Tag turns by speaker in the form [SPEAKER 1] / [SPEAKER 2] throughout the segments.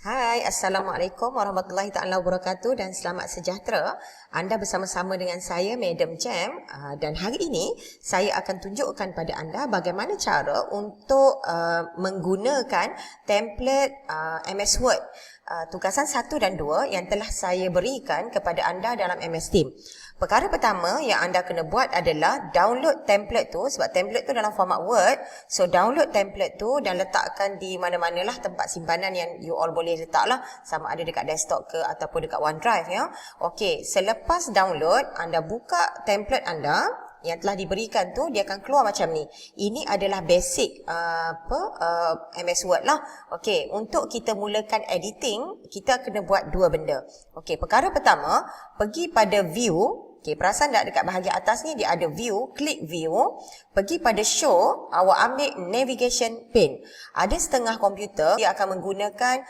[SPEAKER 1] Hai, Assalamualaikum warahmatullahi taala wabarakatuh dan selamat sejahtera. Anda bersama-sama dengan saya, Madam Jam, dan hari ini saya akan tunjukkan pada anda bagaimana cara untuk menggunakan template MS Word tugasan 1 dan 2 yang telah saya berikan kepada anda dalam MS Team. Perkara pertama yang anda kena buat adalah download template tu, sebab template tu dalam format Word. So download template tu dan letakkan di mana-manalah tempat simpanan yang you all boleh letak lah, sama ada dekat desktop ke ataupun dekat OneDrive ya. Okey, selepas download, anda buka template anda yang telah diberikan tu, dia akan keluar macam ni. Ini adalah basic MS Word lah. Okey, untuk kita mulakan editing, kita kena buat dua benda. Okey, perkara pertama, pergi pada view. Okey, perasan tak dekat bahagian atas ni dia ada view, klik view, pergi pada show, awak ambil navigation pane. Ada setengah komputer dia akan menggunakan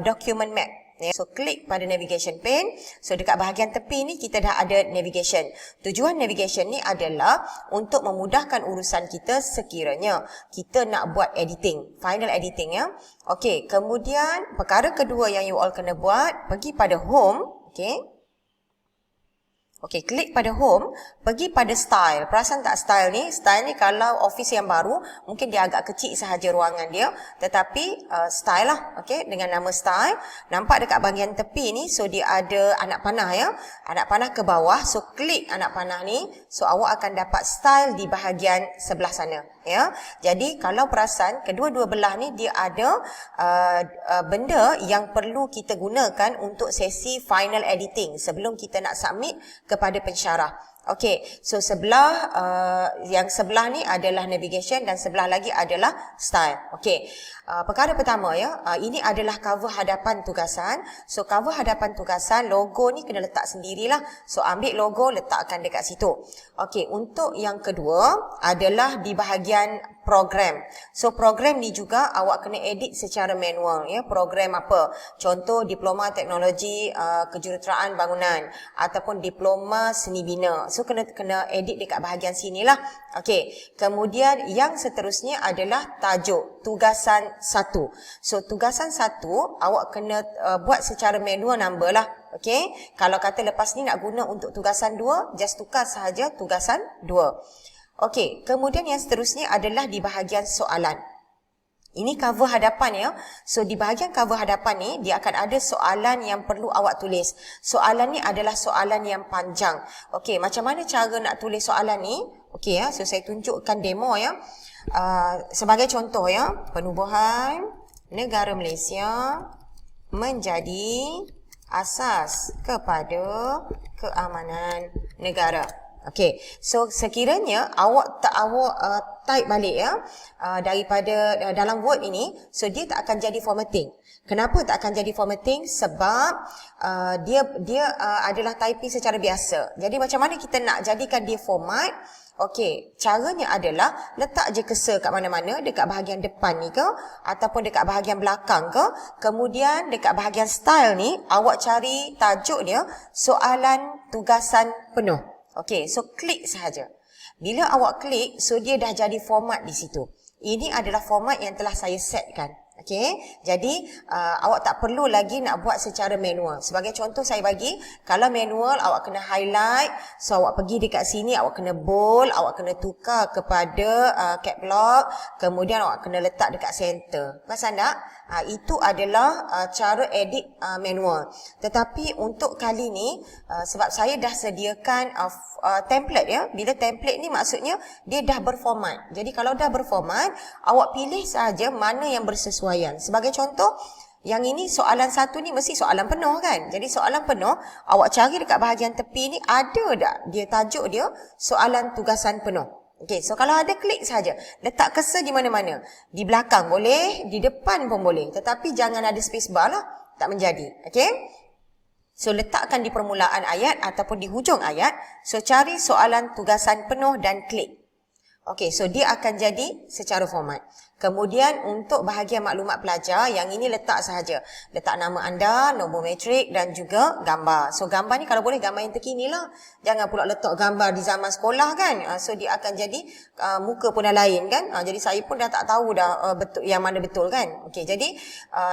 [SPEAKER 1] document map. So klik pada navigation pane. So dekat bahagian tepi ni kita dah ada navigation. Tujuan navigation ni adalah untuk memudahkan urusan kita sekiranya kita nak buat editing, final editing ya. Okey, kemudian perkara kedua yang you all kena buat, pergi pada home, okey. Okey, klik pada home, pergi pada style. Perasan tak style ni? Style ni kalau office yang baru, mungkin dia agak kecil sahaja ruangan dia. Tetapi style lah, okey, dengan nama style. Nampak dekat bahagian tepi ni, so dia ada anak panah ya. Anak panah ke bawah, so klik anak panah ni. So awak akan dapat style di bahagian sebelah sana. Ya, jadi kalau perasan kedua-dua belah ni dia ada benda yang perlu kita gunakan untuk sesi final editing sebelum kita nak submit kepada pensyarah. Okey, so sebelah yang sebelah ni adalah navigation dan sebelah lagi adalah style. Okey, perkara pertama ya, ini adalah cover hadapan tugasan. So cover hadapan tugasan, logo ni kena letak sendirilah. So ambil logo, letakkan dekat situ. Okey, untuk yang kedua adalah di bahagian program. So program ni juga awak kena edit secara manual ya. Program apa? Contoh diploma teknologi kejuruteraan bangunan ataupun diploma seni bina. So kena edit dekat bahagian sinilah. Okey, kemudian yang seterusnya adalah tajuk tugasan 1. So tugasan 1 awak kena buat secara manual number lah. Okey, kalau kata lepas ni nak guna untuk tugasan 2, just tukar sahaja tugasan 2. Okey, kemudian yang seterusnya adalah di bahagian soalan. Ini cover hadapan ya. So di bahagian cover hadapan ni dia akan ada soalan yang perlu awak tulis. Soalan ni adalah soalan yang panjang. Okey, macam mana cara nak tulis soalan ni? Okey ya, so saya tunjukkan demo ya. Sebagai contoh ya, penubuhan negara Malaysia menjadi asas kepada keamanan negara. Okey, so sekiranya awak type balik ya daripada dalam Word ini, so dia tak akan jadi formatting. Kenapa tak akan jadi formatting? Sebab dia adalah typing secara biasa. Jadi macam mana kita nak jadikan dia format? Okey, caranya adalah letak je cursor kat mana-mana, dekat bahagian depan ni ke ataupun dekat bahagian belakang ke. Kemudian dekat bahagian style ni awak cari tajuk dia soalan tugasan penuh. Okey, so klik sahaja. Bila awak klik, so dia dah jadi format di situ. Ini adalah format yang telah saya setkan. Okey, jadi awak tak perlu lagi nak buat secara manual. Sebagai contoh saya bagi, kalau manual awak kena highlight, so awak pergi dekat sini, awak kena bold, awak kena tukar kepada cap lock, kemudian awak kena letak dekat center. Perasan tak? Itu adalah cara edit manual. Tetapi untuk kali ni, sebab saya dah sediakan template ya. Bila template ni maksudnya dia dah berformat. Jadi kalau dah berformat, awak pilih sahaja mana yang bersesuaian. Sebagai contoh, yang ini soalan 1 ni mesti soalan penuh kan. Jadi soalan penuh, awak cari dekat bahagian tepi ni ada tak dia tajuk dia soalan tugasan penuh. Okey, so kalau ada, klik saja. Letak cursor di mana-mana. Di belakang boleh, di depan pun boleh. Tetapi jangan ada space bar lah, tak menjadi. Okey? So letakkan di permulaan ayat ataupun di hujung ayat. So cari soalan tugasan penuh dan klik. Okey, so dia akan jadi secara format. Kemudian untuk bahagian maklumat pelajar, yang ini letak sahaja. Letak nama anda, nombor matrik dan juga gambar. So gambar ni kalau boleh gambar yang terkini lah. Jangan pula letak gambar di zaman sekolah kan. So dia akan jadi muka pun dah lain kan. Jadi saya pun dah tak tahu dah betul yang mana betul kan. Okey, jadi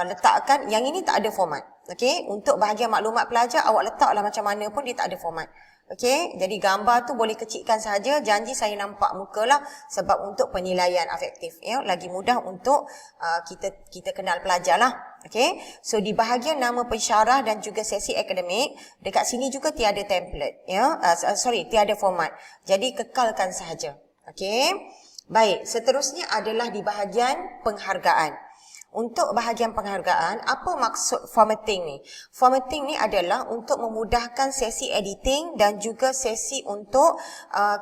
[SPEAKER 1] letakkan, yang ini tak ada format. Okey, untuk bahagian maklumat pelajar awak letaklah macam mana pun dia tak ada format. Okey, jadi gambar tu boleh kecilkan saja, janji saya nampak muka lah sebab untuk penilaian afektif ya, lagi mudah untuk kita kenal pelajar lah. Okey, so di bahagian nama pensyarah dan juga sesi akademik, dekat sini juga tiada template ya, tiada format. Jadi kekalkan sahaja. Okey. Baik, seterusnya adalah di bahagian penghargaan. Untuk bahagian penghargaan, apa maksud formatting ni? Formatting ni adalah untuk memudahkan sesi editing dan juga sesi untuk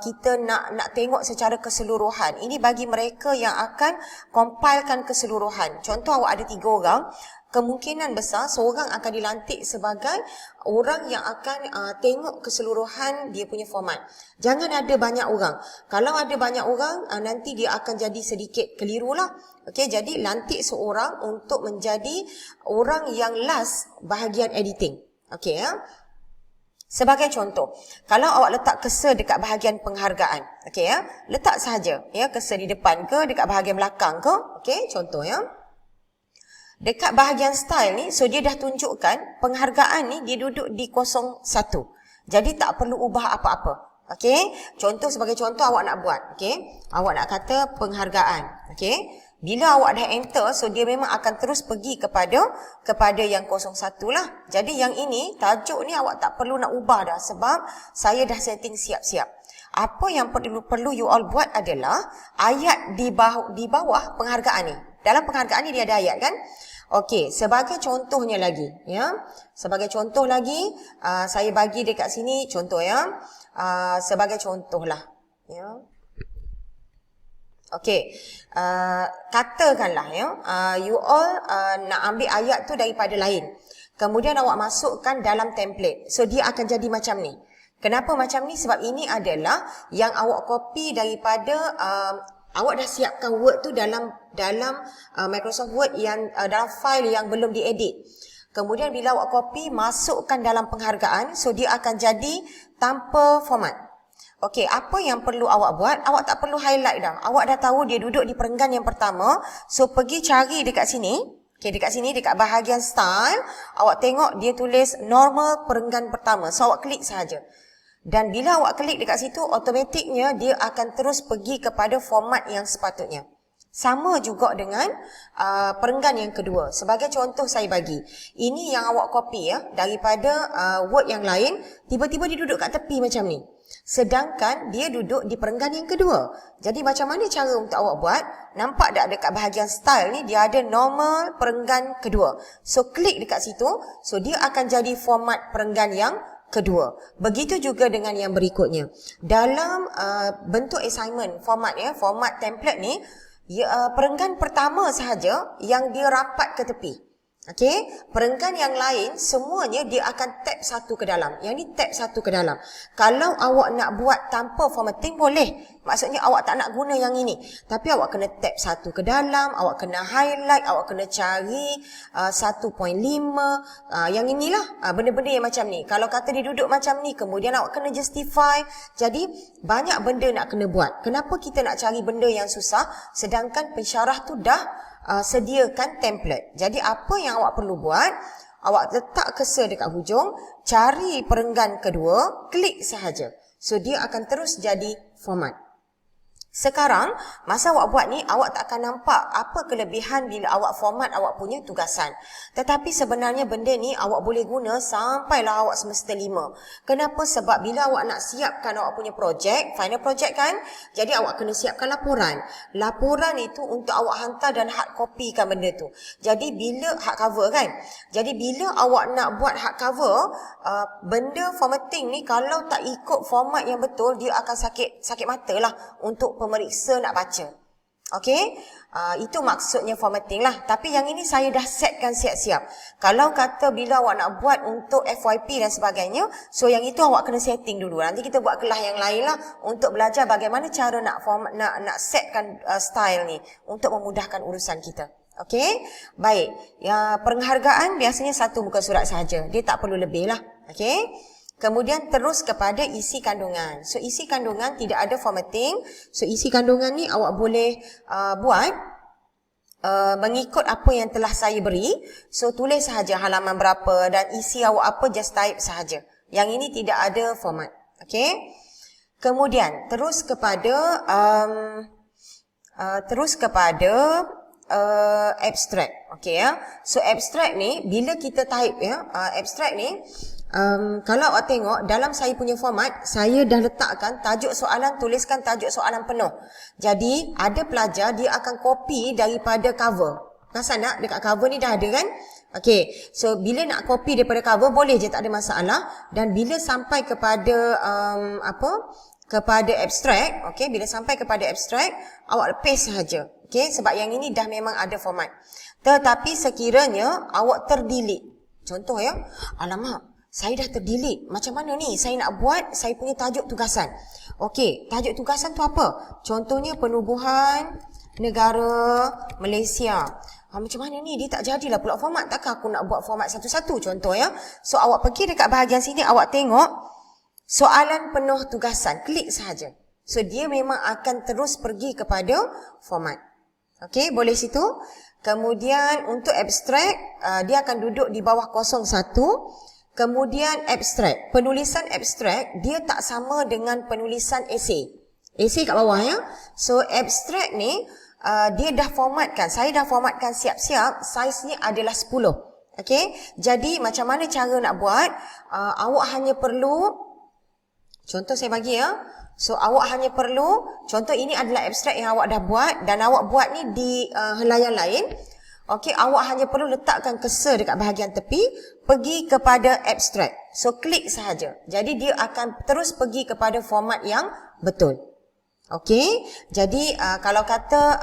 [SPEAKER 1] kita nak tengok secara keseluruhan. Ini bagi mereka yang akan compilekan keseluruhan. Contoh awak ada 3 orang, kemungkinan besar seorang akan dilantik sebagai orang yang akan tengok keseluruhan dia punya format. Jangan ada banyak orang. Kalau ada banyak orang, nanti dia akan jadi sedikit keliru lah. Okey, jadi lantik seorang untuk menjadi orang yang last bahagian editing. Okey ya. Sebagai contoh, kalau awak letak cursor dekat bahagian penghargaan, okey ya, letak sahaja ya cursor di depan ke dekat bahagian belakang ke. Okey, contoh ya. Dekat bahagian style ni, so dia dah tunjukkan penghargaan ni dia duduk di 01. Jadi tak perlu ubah apa-apa. Okey, sebagai contoh awak nak buat, okey, awak nak kata penghargaan, okey. Bila awak dah enter, so dia memang akan terus pergi kepada yang 01 lah. Jadi yang ini, tajuk ni awak tak perlu nak ubah dah sebab saya dah setting siap-siap. Apa yang perlu you all buat adalah ayat di bawah penghargaan ni. Dalam penghargaan ni dia ada ayat kan? Okey, sebagai contohnya lagi, ya. Sebagai contoh lagi, saya bagi dekat sini contoh ya. Sebagai contoh lah, ya. Okey, katakanlah ya, you all nak ambil ayat tu daripada lain. Kemudian awak masukkan dalam template. So dia akan jadi macam ni. Kenapa macam ni? Sebab ini adalah yang awak copy daripada awak dah siapkan Word tu dalam Microsoft Word yang dalam file yang belum diedit. Kemudian bila awak copy, masukkan dalam penghargaan, so dia akan jadi tanpa format. Okey, apa yang perlu awak buat? Awak tak perlu highlight dah. Awak dah tahu dia duduk di perenggan yang pertama. So pergi cari dekat sini. Okey, dekat sini dekat bahagian style, awak tengok dia tulis normal perenggan pertama. So awak klik sahaja. Dan bila awak klik dekat situ, automatiknya dia akan terus pergi kepada format yang sepatutnya. Sama juga dengan perenggan yang kedua. Sebagai contoh saya bagi. Ini yang awak copy ya daripada Word yang lain, tiba-tiba dia duduk kat tepi macam ni. Sedangkan dia duduk di perenggan yang kedua. Jadi macam mana cara untuk awak buat? Nampak tak dekat bahagian style ni dia ada normal perenggan kedua. So klik dekat situ, so dia akan jadi format perenggan yang kedua. Begitu juga dengan yang berikutnya. Dalam bentuk assignment format ya, format template ni, perenggan pertama sahaja yang dia rapat ke tepi. Okey, perenggan yang lain semuanya dia akan tab satu ke dalam. Yang ni tab satu ke dalam. Kalau awak nak buat tanpa formatting boleh. Maksudnya awak tak nak guna yang ini. Tapi awak kena tab satu ke dalam, awak kena highlight, awak kena cari 1.5. Yang inilah benda-benda yang macam ni. Kalau kata dia duduk macam ni, kemudian awak kena justify. Jadi banyak benda nak kena buat. Kenapa kita nak cari benda yang susah sedangkan pensyarah tu dah sediakan template. Jadi apa yang awak perlu buat, awak letak cursor dekat hujung, cari perenggan kedua, klik sahaja. So dia akan terus jadi format. Sekarang, masa awak buat ni, awak tak akan nampak apa kelebihan bila awak format awak punya tugasan. Tetapi sebenarnya benda ni awak boleh guna sampailah awak semester 5. Kenapa? Sebab bila awak nak siapkan awak punya projek, final project kan, jadi awak kena siapkan laporan. Laporan itu untuk awak hantar dan hard copy kan benda tu. Jadi bila hard cover kan, jadi bila awak nak buat hard cover, benda formatting ni kalau tak ikut format yang betul, dia akan sakit mata lah untuk pemeriksa nak baca. Okey, itu maksudnya formatting lah. Tapi yang ini saya dah setkan siap-siap. Kalau kata bila awak nak buat untuk FYP dan sebagainya, so yang itu awak kena setting dulu. Nanti kita buat kelas yang lain lah untuk belajar bagaimana cara nak setkan style ni untuk memudahkan urusan kita. Okey, baik. Penghargaan biasanya satu muka surat saja. Dia tak perlu lebih lah. Okey. Kemudian terus kepada isi kandungan. So isi kandungan tidak ada formatting. So isi kandungan ni awak boleh buat mengikut apa yang telah saya beri. So tulis sahaja halaman berapa dan isi awak apa, just type sahaja. Yang ini tidak ada format. Okey. Kemudian terus kepada abstract. Okey ya. So abstract ni bila kita type ya, abstract ni kalau awak tengok dalam saya punya format, saya dah letakkan tajuk soalan, tuliskan tajuk soalan penuh. Jadi ada pelajar dia akan copy daripada cover. Perasan tak? Dekat cover ni dah ada kan? Okey. So bila nak copy daripada cover boleh je, tak ada masalah. Dan bila sampai kepada kepada abstract, okey, bila sampai kepada abstract awak paste sahaja. Okey, sebab yang ini dah memang ada format. Tetapi sekiranya awak terdelete. Contoh ya, alamak, saya dah terdelete. Macam mana ni? Saya nak buat saya punya tajuk tugasan. Okey, tajuk tugasan tu apa? Contohnya penubuhan negara Malaysia. Macam mana ni? Dia tak jadilah pula format. Takkan aku nak buat format satu-satu, contoh ya. So awak pergi dekat bahagian sini, awak tengok soalan penuh tugasan. Klik sahaja. So dia memang akan terus pergi kepada format. Okey, boleh situ. Kemudian untuk abstract, dia akan duduk di bawah 01. Kemudian abstract. Penulisan abstract dia tak sama dengan penulisan esei. Esei kat bawah ya. So abstract ni dia dah formatkan. Saya dah formatkan siap-siap. Saiznya adalah 10. Okey. Jadi macam mana cara nak buat? Awak hanya perlu, contoh saya bagi ya. So awak hanya perlu, contoh ini adalah abstract yang awak dah buat dan awak buat ni di helaian lain. Okey, awak hanya perlu letakkan cursor dekat bahagian tepi, pergi kepada abstract. So klik sahaja. Jadi dia akan terus pergi kepada format yang betul. Okey, jadi kalau kata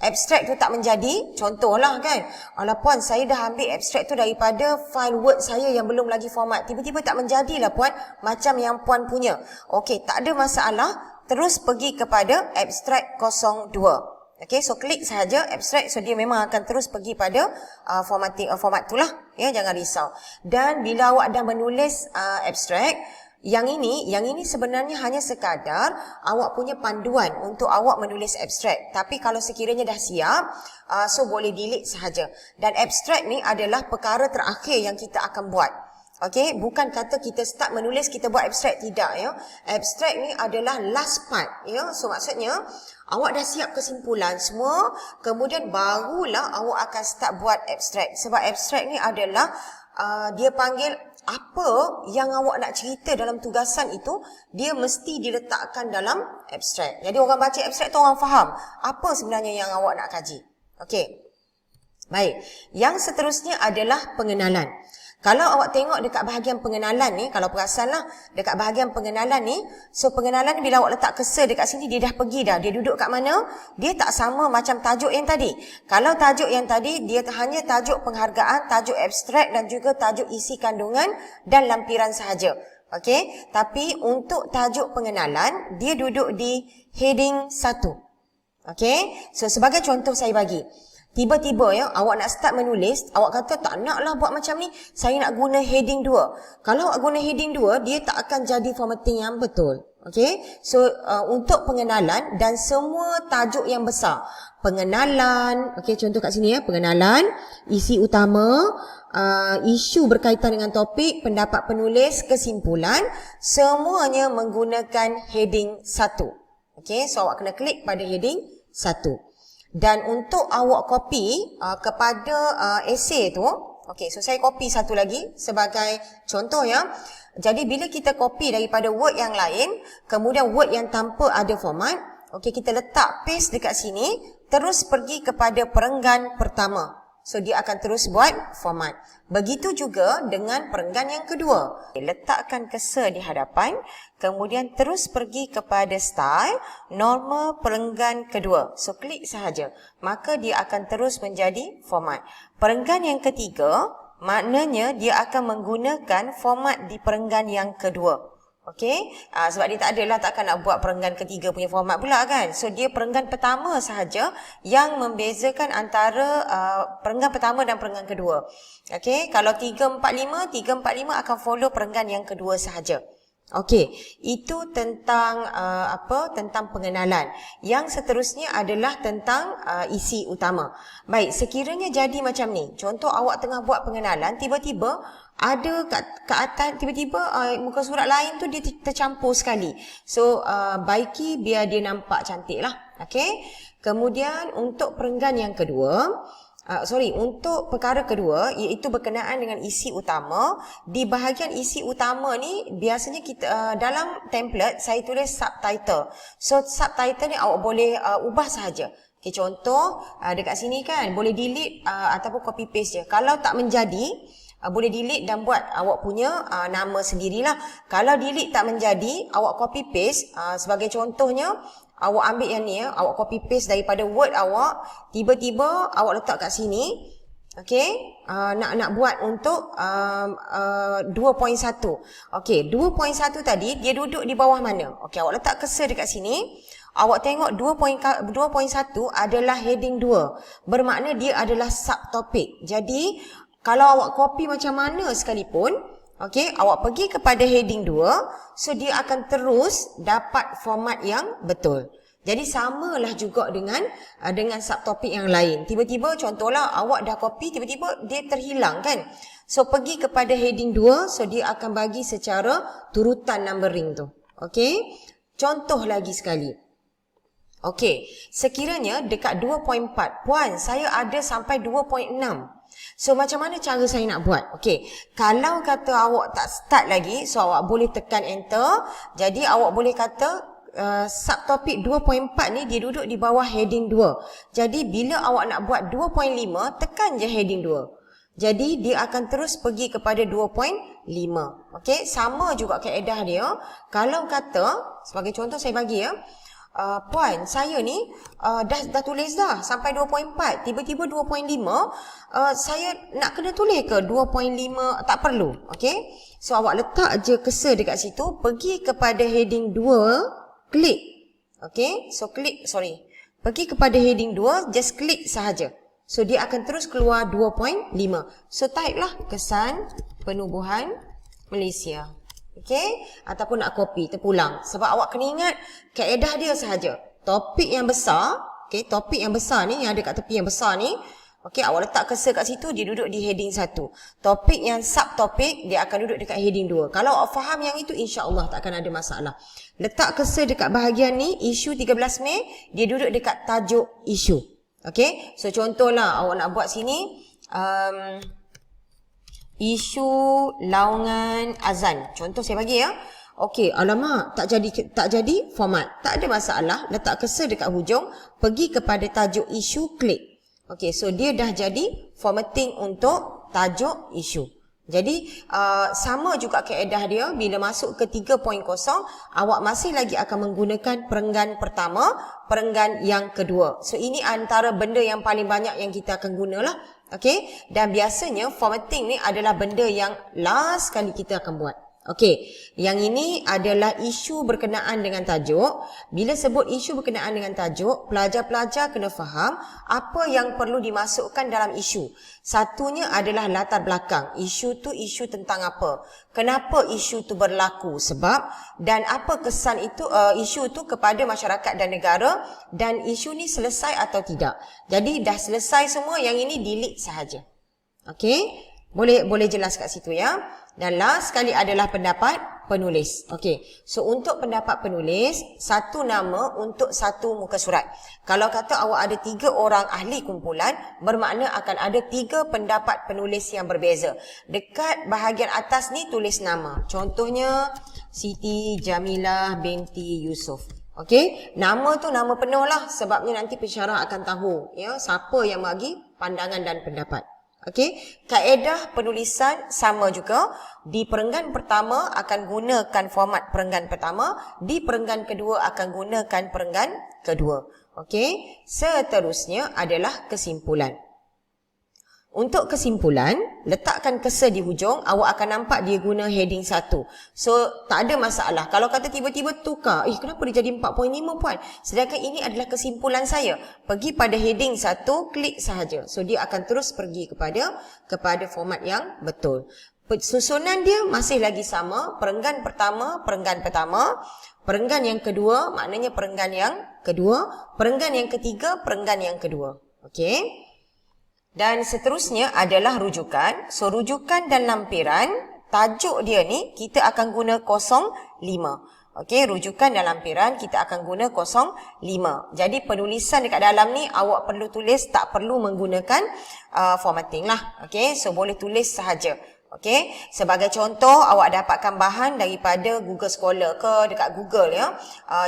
[SPEAKER 1] abstract tu tak menjadi, contohlah kan, alah puan, saya dah ambil abstract tu daripada file Word saya yang belum lagi format, tiba-tiba tak menjadilah puan macam yang puan punya. Okey, tak ada masalah, terus pergi kepada abstract 02. Okey, so klik sahaja abstract, so dia memang akan terus pergi pada format tu lah, ya, jangan risau. Dan bila awak dah menulis abstract, yang ini sebenarnya hanya sekadar awak punya panduan untuk awak menulis abstract. Tapi kalau sekiranya dah siap, so boleh delete sahaja. Dan abstract ni adalah perkara terakhir yang kita akan buat. Okey, bukan kata kita start menulis kita buat abstract, tidak ya. Abstract ni adalah last part ya. So maksudnya awak dah siap kesimpulan semua, kemudian barulah awak akan start buat abstract. Sebab abstract ni adalah dia panggil apa yang awak nak cerita dalam tugasan itu, dia mesti diletakkan dalam abstract. Jadi orang baca abstract tu orang faham apa sebenarnya yang awak nak kaji. Okey. Baik. Yang seterusnya adalah pengenalan. Kalau awak tengok dekat bahagian pengenalan ni, kalau perasanlah dekat bahagian pengenalan ni, so pengenalan ni bila awak letak cursor dekat sini, dia dah pergi dah. Dia duduk kat mana? Dia tak sama macam tajuk yang tadi. Kalau tajuk yang tadi, dia hanya tajuk penghargaan, tajuk abstrak dan juga tajuk isi kandungan dan lampiran sahaja. Okey, tapi untuk tajuk pengenalan, dia duduk di heading 1. Okey, so sebagai contoh saya bagi. Tiba-tiba ya, awak nak start menulis, awak kata tak naklah buat macam ni, saya nak guna heading 2. Kalau awak guna heading 2, dia tak akan jadi formatting yang betul. Okey, so untuk pengenalan dan semua tajuk yang besar, pengenalan, okey, contoh kat sini ya, pengenalan, isi utama, isu berkaitan dengan topik, pendapat penulis, kesimpulan, semuanya menggunakan heading 1. Okey, so awak kena klik pada heading 1. Dan untuk awak copy kepada esei tu, okey, so saya copy satu lagi sebagai contoh ya. Jadi bila kita copy daripada Word yang lain, kemudian Word yang tanpa ada format, okey, kita letak paste dekat sini, terus pergi kepada perenggan pertama. So dia akan terus buat format. Begitu juga dengan perenggan yang kedua. Letakkan cursor di hadapan, kemudian terus pergi kepada style, normal perenggan kedua. So klik sahaja. Maka dia akan terus menjadi format. Perenggan yang ketiga, maknanya dia akan menggunakan format di perenggan yang kedua. Okey, sebab dia tak adalah takkan nak buat perenggan ketiga punya format pula kan. So dia perenggan pertama sahaja yang membezakan antara perenggan pertama dan perenggan kedua. Okey, kalau 345 akan follow perenggan yang kedua sahaja. Okey, itu tentang tentang pengenalan. Yang seterusnya adalah tentang isi utama. Baik, sekiranya jadi macam ni. Contoh awak tengah buat pengenalan, tiba-tiba ada kat atas, tiba-tiba muka surat lain tu dia tercampur sekali. So, baiki biar dia nampak cantik lah. Okey. Kemudian untuk perenggan yang kedua, untuk perkara kedua, iaitu berkenaan dengan isi utama. Di bahagian isi utama ni biasanya kita dalam template saya tulis subtitle. So subtitle ni awak boleh ubah sahaja. Okay, contoh dekat sini kan boleh delete ataupun copy paste je. Kalau tak menjadi, boleh delete dan buat awak punya nama sendirilah. Kalau delete tak menjadi, awak copy paste. Sebagai contohnya, awak ambil yang ni, awak copy paste daripada Word awak, tiba-tiba awak letak kat sini. Okey, nak buat untuk 2.1. Okey, 2.1 tadi dia duduk di bawah mana? Okey, awak letak cursor dekat sini. Awak tengok 2.1 adalah heading 2. Bermakna dia adalah subtopik. Jadi, kalau awak copy macam mana sekalipun, okey, awak pergi kepada heading 2, so dia akan terus dapat format yang betul. Jadi samalah juga dengan subtopik yang lain. Tiba-tiba contohlah awak dah copy, tiba-tiba dia terhilang kan. So pergi kepada heading 2, so dia akan bagi secara turutan numbering tu. Okey. Contoh lagi sekali. Okey, sekiranya dekat 2.4, puan, saya ada sampai 2.6. So macam mana cara saya nak buat? Okey, kalau kata awak tak start lagi, so awak boleh tekan enter. Jadi awak boleh kata subtopik 2.4 ni dia duduk di bawah heading 2. Jadi bila awak nak buat 2.5, tekan je heading 2. Jadi dia akan terus pergi kepada 2.5. Okey, sama juga kaedah dia. Kalau kata, sebagai contoh saya bagi ya, puan, saya ni dah tulis dah sampai 2.4, tiba-tiba 2.5, saya nak kena tulis ke 2.5? Tak perlu. Okey, so awak letak je cursor dekat situ, pergi kepada heading 2, klik. Okey, so pergi kepada heading 2, just klik sahaja. So dia akan terus keluar 2.5. So type lah Kesan Penubuhan Malaysia. Okey, ataupun nak copy, terpulang. Sebab awak kena ingat kaedah dia sahaja. Topik yang besar, okey, topik yang besar ni yang ada kat tepi yang besar ni, okey, awak letak cursor kat situ, dia duduk di heading 1. Topik yang subtopik dia akan duduk dekat heading 2. Kalau awak faham yang itu, insya-Allah tak akan ada masalah. Letak cursor dekat bahagian ni, isu 13 Mei, dia duduk dekat tajuk isu. Okey, so contohlah awak nak buat sini isu laungan azan. Contoh saya bagi ya. Okey, alamak, tak jadi format. Tak ada masalah, letak cursor dekat hujung, pergi kepada tajuk isu, klik. Okey, so dia dah jadi formatting untuk tajuk isu. Jadi sama juga kaedah dia. Bila masuk ke 3.0, awak masih lagi akan menggunakan perenggan pertama, perenggan yang kedua. So ini antara benda yang paling banyak yang kita akan gunalah. Okey, dan biasanya formatting ni adalah benda yang last kali kita akan buat. Okey, yang ini adalah isu berkenaan dengan tajuk. Bila sebut isu berkenaan dengan tajuk, pelajar-pelajar kena faham apa yang perlu dimasukkan dalam isu. Satunya adalah latar belakang. Isu tu isu tentang apa? Kenapa isu tu berlaku? Sebab dan apa kesan itu isu tu kepada masyarakat dan negara, dan isu ni selesai atau tidak. Jadi dah selesai semua, yang ini delete sahaja. Okey? Boleh jelas kat situ ya. Dan last sekali adalah pendapat penulis. Okey. So untuk pendapat penulis, satu nama untuk satu muka surat. Kalau kata awak ada 3 orang ahli kumpulan, bermakna akan ada 3 pendapat penulis yang berbeza. Dekat bahagian atas ni tulis nama. Contohnya Siti Jamilah binti Yusof. Okey, nama tu nama penuh lah, sebabnya nanti pensyarah akan tahu ya siapa yang bagi pandangan dan pendapat. Okey, kaedah penulisan sama juga. Di perenggan pertama akan gunakan format perenggan pertama, di perenggan kedua akan gunakan perenggan kedua. Okey, seterusnya adalah kesimpulan. Untuk kesimpulan, letakkan cursor di hujung, awak akan nampak dia guna heading 1. So, tak ada masalah. Kalau kata tiba-tiba tukar, kenapa dia jadi 4.5 puan? Sedangkan ini adalah kesimpulan saya. Pergi pada heading 1, klik sahaja. So, dia akan terus pergi kepada format yang betul. Susunan dia masih lagi sama. Perenggan pertama, perenggan yang kedua, maknanya perenggan yang kedua, perenggan yang ketiga, perenggan yang kedua. Okey. Dan seterusnya adalah rujukan. So, rujukan dan lampiran, tajuk dia ni kita akan guna 05. Okey, rujukan dan lampiran kita akan guna 05. Jadi, penulisan dekat dalam ni awak perlu tulis, tak perlu menggunakan formatting lah. Okey, so boleh tulis sahaja. Okey, sebagai contoh awak dapatkan bahan daripada Google Scholar ke dekat Google ya,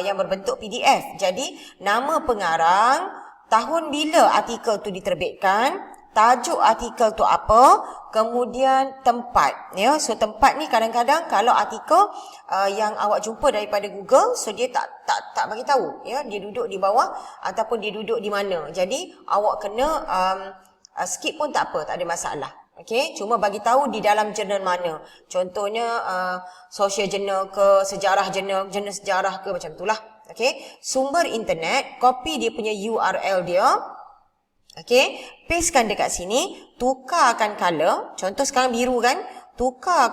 [SPEAKER 1] yang berbentuk PDF. Jadi, nama pengarang, tahun bila artikel tu diterbitkan, tajuk artikel tu apa, kemudian tempat ya. So tempat ni kadang-kadang kalau artikel yang awak jumpa daripada Google, so dia tak bagi tahu ya, dia duduk di bawah ataupun dia duduk di mana. Jadi awak kena skip pun tak apa, tak ada masalah. Okey, cuma bagi tahu di dalam jurnal mana. Contohnya social journal ke, sejarah jurnal sejarah ke, macam itulah. Okey, sumber internet, copy dia punya URL dia. Okey, pastekan dekat sini, tukarkan color. Contoh sekarang biru kan, tukar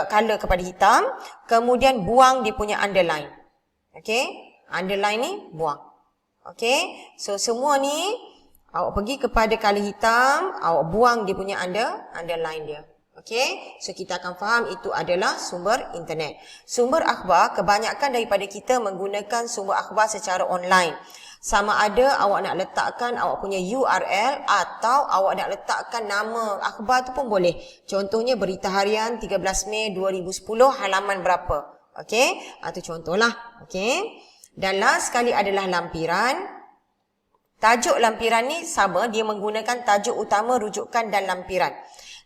[SPEAKER 1] color kepada hitam, kemudian buang dia punya underline. Okey, underline ni buang. Okey, so semua ni awak pergi kepada color hitam, awak buang dia punya underline dia. Okey, so kita akan faham itu adalah sumber internet. Sumber akhbar, kebanyakan daripada kita menggunakan sumber akhbar secara online. Sama ada awak nak letakkan awak punya URL atau awak nak letakkan nama akhbar tu pun boleh. Contohnya Berita Harian 13 Mei 2010 halaman berapa. Okey, itu contohlah. Okey. Dan last sekali adalah lampiran. Tajuk lampiran ni sama, dia menggunakan tajuk utama, rujukan dan lampiran.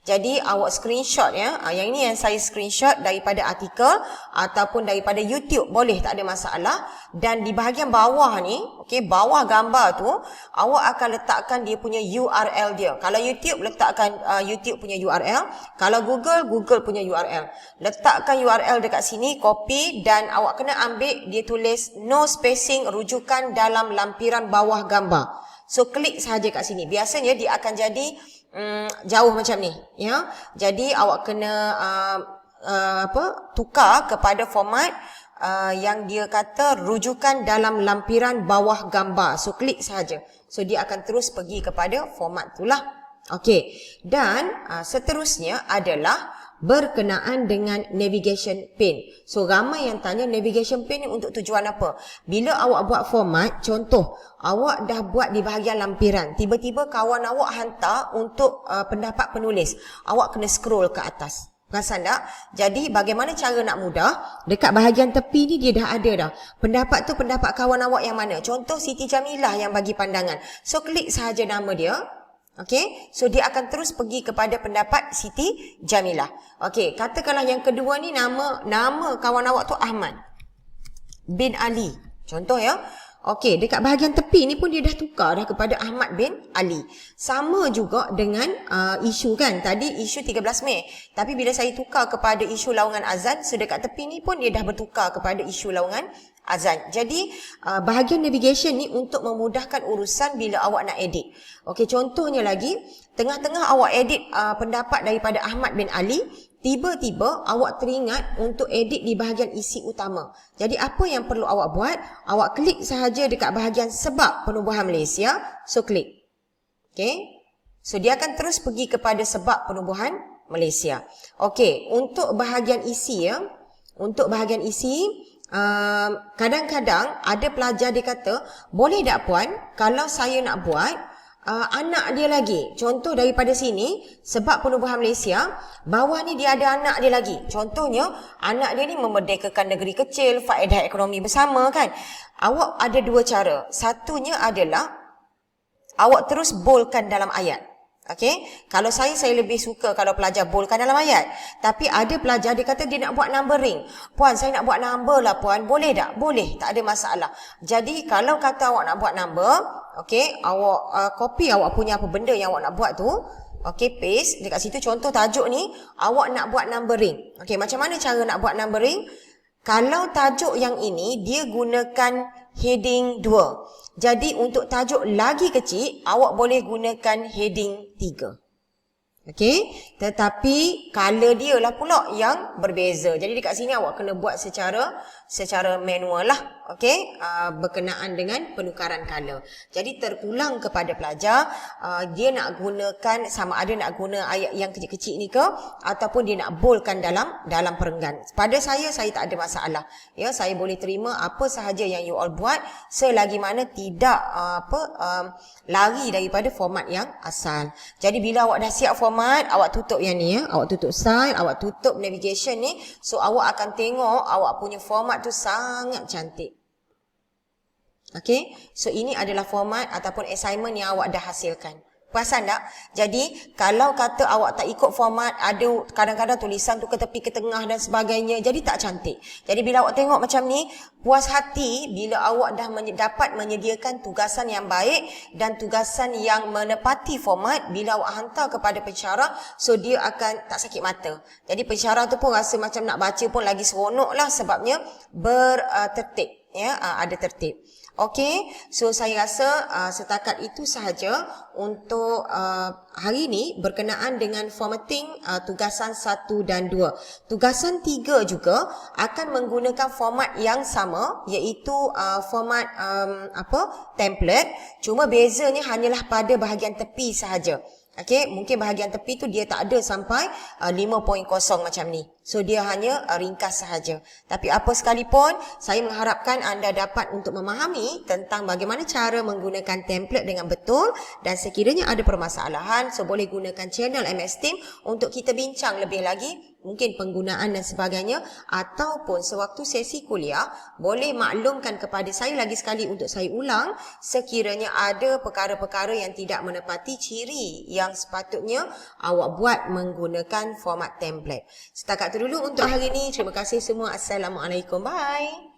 [SPEAKER 1] Jadi awak screenshot ya. Yang ini yang saya screenshot daripada artikel ataupun daripada YouTube, boleh, tak ada masalah. Dan di bahagian bawah ni, okey, bawah gambar tu, awak akan letakkan dia punya URL dia. Kalau YouTube, letakkan YouTube punya URL. Kalau Google punya URL. Letakkan URL dekat sini, copy, dan awak kena ambil, dia tulis no spacing, rujukan dalam lampiran bawah gambar. So klik sahaja kat sini. Biasanya dia akan jadi jauh macam ni ya. Jadi awak kena tukar kepada format yang dia kata rujukan dalam lampiran bawah gambar. So klik sahaja. So dia akan terus pergi kepada format itulah. Okey. Dan seterusnya adalah berkenaan dengan navigation pane. So ramai yang tanya navigation pane ni untuk tujuan apa? Bila awak buat format, contoh awak dah buat di bahagian lampiran, tiba-tiba kawan awak hantar untuk pendapat penulis, awak kena scroll ke atas. Perasan tak? Jadi bagaimana cara nak mudah? Dekat bahagian tepi ni dia dah ada dah. Pendapat tu pendapat kawan awak yang mana? Contoh Siti Jamilah yang bagi pandangan. So klik sahaja nama dia. Okey, so dia akan terus pergi kepada pendapat Siti Jamilah. Okey, katakanlah yang kedua ni nama kawan awak tu Ahmad bin Ali. Contoh ya. Okey, dekat bahagian tepi ni pun dia dah tukar dah kepada Ahmad bin Ali. Sama juga dengan isu kan. Tadi isu 13 Mei. Tapi bila saya tukar kepada isu laungan azan, so dekat tepi ni pun dia dah bertukar kepada isu laungan azan. Jadi bahagian navigation ni untuk memudahkan urusan bila awak nak edit. Okey, contohnya lagi, tengah-tengah awak edit pendapat daripada Ahmad bin Ali, tiba-tiba awak teringat untuk edit di bahagian isi utama. Jadi apa yang perlu awak buat? Awak klik sahaja dekat bahagian sebab penubuhan Malaysia. So klik. Okey. So dia akan terus pergi kepada sebab penubuhan Malaysia. Okey, untuk bahagian isi ya. Untuk bahagian isi, kadang-kadang ada pelajar dia kata, boleh tak puan kalau saya nak buat anak dia lagi. Contoh daripada sini, sebab penubuhan Malaysia, bawah ni dia ada anak dia lagi. Contohnya, anak dia ni memerdekakan negeri kecil, faedah ekonomi bersama kan. Awak ada dua cara. Satunya adalah awak terus boldkan dalam ayat. Okey, kalau saya lebih suka kalau pelajar boldkan dalam ayat. Tapi ada pelajar dia kata dia nak buat numbering. Puan, saya nak buat number lah puan. Boleh tak? Boleh, tak ada masalah. Jadi kalau kata awak nak buat number, okey, awak copy awak punya apa benda yang awak nak buat tu. Okey, paste dekat situ, contoh tajuk ni, awak nak buat numbering. Okey, macam mana cara nak buat numbering? Kalau tajuk yang ini dia gunakan heading 2. Jadi untuk tajuk lagi kecil, awak boleh gunakan heading 3. Okey, tetapi color dia lah pula yang berbeza. Jadi dekat sini awak kena buat secara manual lah. Okey, berkenaan dengan penukaran color. Jadi terpulang kepada pelajar, dia nak gunakan sama ada nak guna ayat yang kecil-kecil ni ke ataupun dia nak boldkan dalam perenggan. Pada saya tak ada masalah. Ya, saya boleh terima apa sahaja yang you all buat selagi mana tidak lari daripada format yang asal. Jadi bila awak dah siap format, awak tutup yang ni ya. Awak tutup style, awak tutup navigation ni. So awak akan tengok awak punya format tu sangat cantik. Okey, so ini adalah format ataupun assignment yang awak dah hasilkan. Perasan tak? Jadi kalau kata awak tak ikut format, ada kadang-kadang tulisan tu ke tepi ke tengah dan sebagainya, jadi tak cantik. Jadi bila awak tengok macam ni, puas hati bila awak dah dapat menyediakan tugasan yang baik dan tugasan yang menepati format. Bila awak hantar kepada pensyarah, so dia akan tak sakit mata. Jadi pensyarah tu pun rasa macam nak baca pun lagi seronok lah, sebabnya bertertib, ya, ada tertib. Okey, so saya rasa setakat itu sahaja untuk hari ini berkenaan dengan formatting tugasan 1 dan 2. Tugasan 3 juga akan menggunakan format yang sama, iaitu format template. Cuma bezanya hanyalah pada bahagian tepi sahaja. Okey, mungkin bahagian tepi tu dia tak ada sampai 5.0 macam ni. So dia hanya ringkas sahaja. Tapi apa sekalipun, saya mengharapkan anda dapat untuk memahami tentang bagaimana cara menggunakan template dengan betul, dan sekiranya ada permasalahan, so boleh gunakan channel MS Team untuk kita bincang lebih lagi, mungkin penggunaan dan sebagainya, ataupun sewaktu sesi kuliah boleh maklumkan kepada saya lagi sekali untuk saya ulang sekiranya ada perkara-perkara yang tidak menepati ciri yang sepatutnya awak buat menggunakan format template. Setakat itu dulu untuk hari ini. Terima kasih semua. Assalamualaikum. Bye.